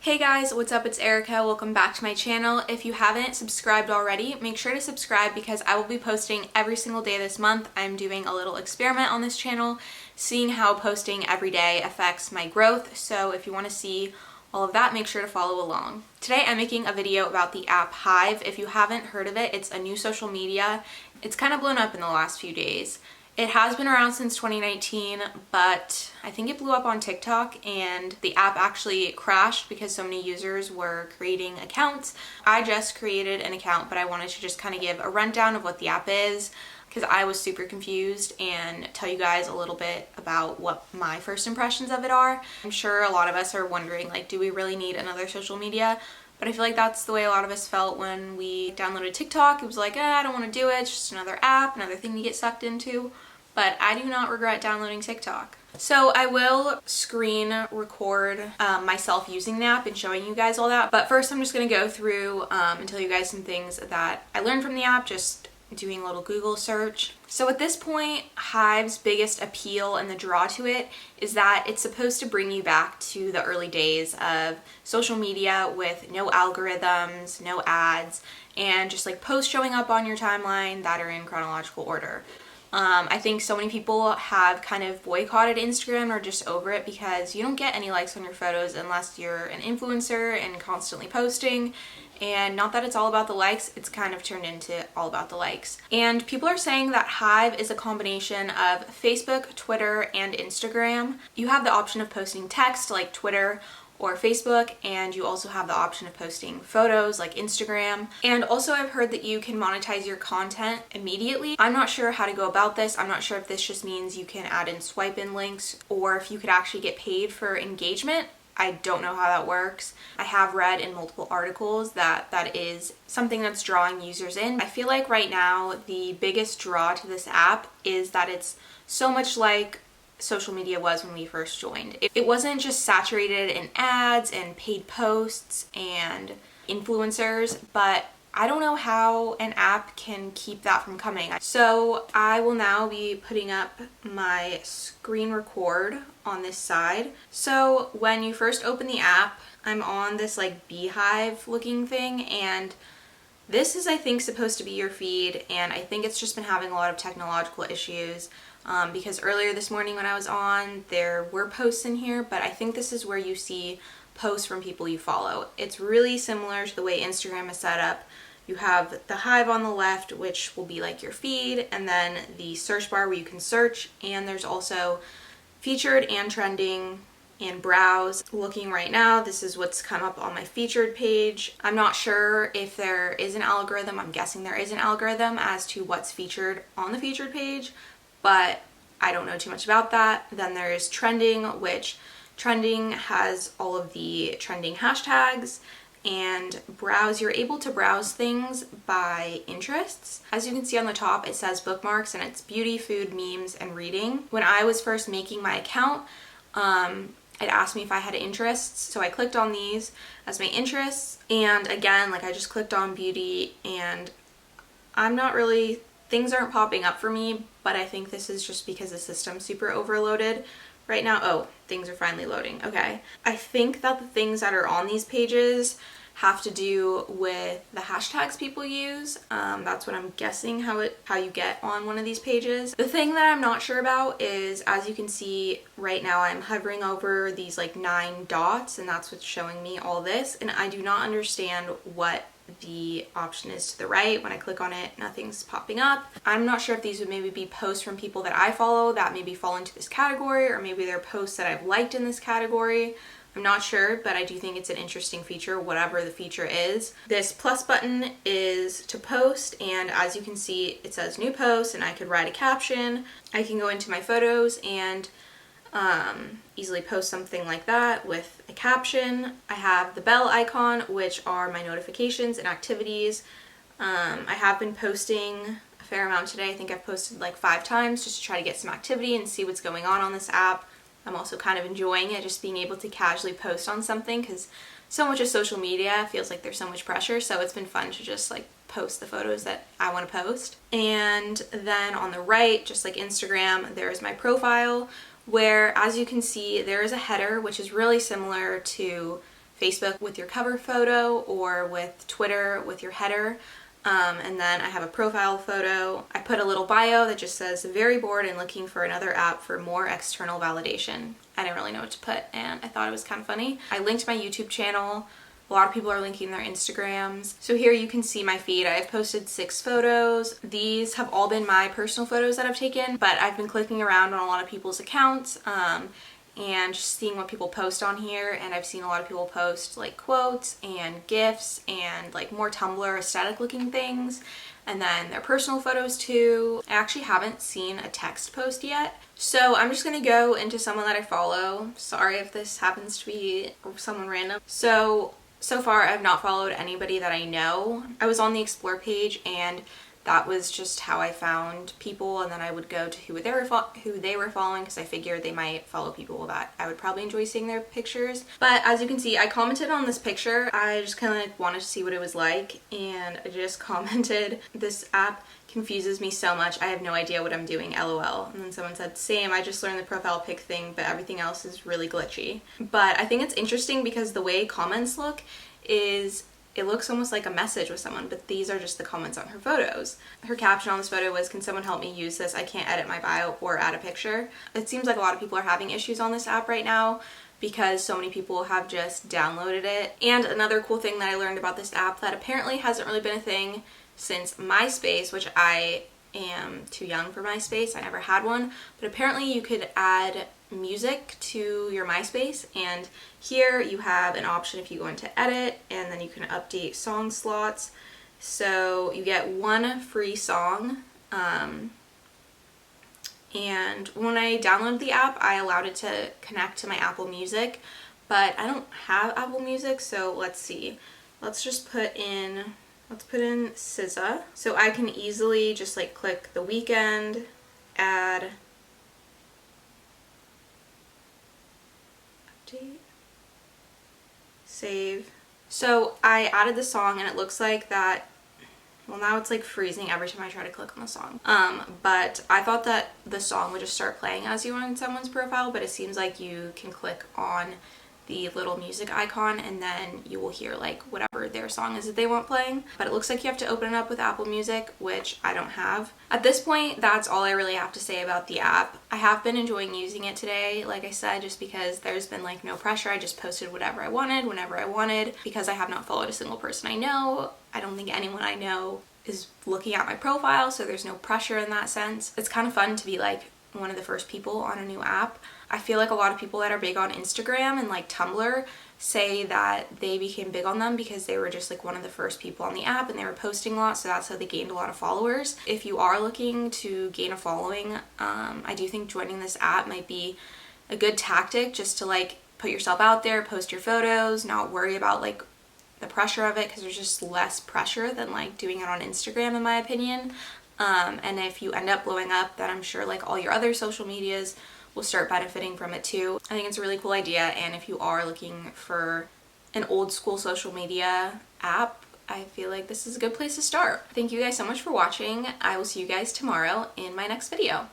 Hey guys, what's up? It's Erica. Welcome back to my channel. If you haven't subscribed already, make sure to subscribe because I will be posting every single day this month. I'm doing a little experiment on this channel, seeing how posting every day affects my growth. So if you want to see all of that, make sure to follow along. Today I'm making a video about the app Hive. If you haven't heard of it, it's a new social media. It's kind of blown up in the last few days. It has been around since 2019, but I think it blew up on TikTok and the app actually crashed because so many users were creating accounts. I just created an account, but I wanted to just kind of give a rundown of what the app is because I was super confused and tell you guys a little bit about what my first impressions of it are. I'm sure a lot of us are wondering, like, do we really need another social media? But I feel like that's the way a lot of us felt when we downloaded TikTok. It was like, I don't want to do it. It's just another app, another thing to get sucked into. But I do not regret downloading TikTok. So I will screen record myself using the app and showing you guys all that. But first I'm just going to go through and tell you guys some things that I learned from the app, just doing a little Google search. So at this point, Hive's biggest appeal and the draw to it is that it's supposed to bring you back to the early days of social media with no algorithms, no ads, and just like posts showing up on your timeline that are in chronological order. I think so many people have kind of boycotted Instagram or just over it because you don't get any likes on your photos unless you're an influencer and constantly posting. And not that it's all about the likes, it's kind of turned into all about the likes. And people are saying that Hive is a combination of Facebook, Twitter, and Instagram. You have the option of posting text like Twitter or Facebook, and you also have the option of posting photos like Instagram. And also I've heard that you can monetize your content immediately. I'm not sure how to go about this. I'm not sure if this just means you can add in swipe in links or if you could actually get paid for engagement. I don't know how that works. I have read in multiple articles that that is something that's drawing users in. I feel like right now the biggest draw to this app is that it's so much like social media was when we first joined. It wasn't just saturated in ads and paid posts and influencers, but I don't know how an app can keep that from coming. So I will now be putting up my screen record on this side. So when you first open the app, I'm on this like beehive looking thing, and this is, I think, supposed to be your feed, and I think it's just been having a lot of technological issues because earlier this morning when I was on, there were posts in here, but I think this is where you see posts from people you follow. It's really similar to the way Instagram is set up. You have the Hive on the left, which will be like your feed, and then the search bar where you can search, and there's also featured and trending and browse. Looking right now, this is what's come up on my featured page. I'm not sure if there is an algorithm. I'm guessing there is an algorithm as to what's featured on the featured page, but I don't know too much about that. Then there's trending, which trending has all of the trending hashtags, and browse, you're able to browse things by interests. As you can see on the top, it says bookmarks, and it's beauty, food, memes, and reading. When I was first making my account, it asked me if I had interests, so I clicked on these as my interests, and again, like I just clicked on beauty, and I'm not really, things aren't popping up for me, but I think this is just because the system's super overloaded right now. Oh, things are finally loading. Okay. I think that the things that are on these pages have to do with the hashtags people use. That's what I'm guessing how you get on one of these pages. The thing that I'm not sure about is, as you can see right now, I'm hovering over these like 9 dots, and that's what's showing me all this, and I do not understand what the option is to the right. When I click on it, nothing's popping up. I'm not sure if these would maybe be posts from people that I follow that maybe fall into this category, or maybe they're posts that I've liked in this category. I'm not sure, but I do think it's an interesting feature, whatever the feature is. This plus button is to post, and as you can see, it says new post, and I could write a caption. I can go into my photos and easily post something like that with a caption. I have the bell icon, which are my notifications and activities. I have been posting a fair amount today. I think I've posted like 5 times just to try to get some activity and see what's going on this app. I'm also kind of enjoying it, just being able to casually post on something, because so much of social media feels like there's so much pressure, so it's been fun to just like post the photos that I want to post. And then on the right, just like Instagram, there's my profile, where as you can see there is a header which is really similar to Facebook with your cover photo or with Twitter with your header. And then I have a profile photo. I put a little bio that just says, very bored and looking for another app for more external validation. I didn't really know what to put, and I thought it was kind of funny. I linked my YouTube channel. A lot of people are linking their Instagrams. So here you can see my feed. I've posted 6 photos. These have all been my personal photos that I've taken, but I've been clicking around on a lot of people's accounts, and just seeing what people post on here, and I've seen a lot of people post like quotes and GIFs and like more Tumblr aesthetic looking things, and then their personal photos too. I actually haven't seen a text post yet, so I'm just gonna go into someone that I follow. Sorry if this happens to be someone random. So far I've not followed anybody that I know. I was on the explore page and that was just how I found people, and then I would go to who they were following because I figured they might follow people that I would probably enjoy seeing their pictures. But as you can see, I commented on this picture. I just kind of like wanted to see what it was like, and I just commented, this app confuses me so much. I have no idea what I'm doing, LOL. And then someone said, same, I just learned the profile pic thing, but everything else is really glitchy. But I think it's interesting because the way comments look is, it looks almost like a message with someone, but these are just the comments on her photos. Her caption on this photo was, can someone help me use this? I can't edit my bio or add a picture. It seems like a lot of people are having issues on this app right now because so many people have just downloaded it. And another cool thing that I learned about this app that apparently hasn't really been a thing since MySpace, which I am too young for MySpace, I never had one, but apparently you could add music to your MySpace, and here you have an option if you go into edit, and then you can update song slots. So you get 1 free song, and when I downloaded the app I allowed it to connect to my Apple Music, but I don't have Apple Music, so let's see. Let's put in SZA. So I can easily just like click The Weeknd, add, update, save. So I added the song and it looks like that, well now it's like freezing every time I try to click on the song. But I thought that the song would just start playing as you were on someone's profile, but it seems like you can click on the little music icon and then you will hear like whatever their song is that they want playing. But it looks like you have to open it up with Apple Music, which I don't have. At this point, that's all I really have to say about the app. I have been enjoying using it today, like I said, just because there's been like no pressure. I just posted whatever I wanted, whenever I wanted, because I have not followed a single person I know. I don't think anyone I know is looking at my profile, so there's no pressure in that sense. It's kind of fun to be like one of the first people on a new app. I feel like a lot of people that are big on Instagram and like Tumblr say that they became big on them because they were just like one of the first people on the app and they were posting a lot, so that's how they gained a lot of followers. If you are looking to gain a following, I do think joining this app might be a good tactic just to like put yourself out there, post your photos, not worry about like the pressure of it, because there's just less pressure than like doing it on Instagram in my opinion. And if you end up blowing up, then I'm sure like all your other social medias will start benefiting from it too. I think it's a really cool idea, and if you are looking for an old school social media app, I feel like this is a good place to start. Thank you guys so much for watching. I will see you guys tomorrow in my next video.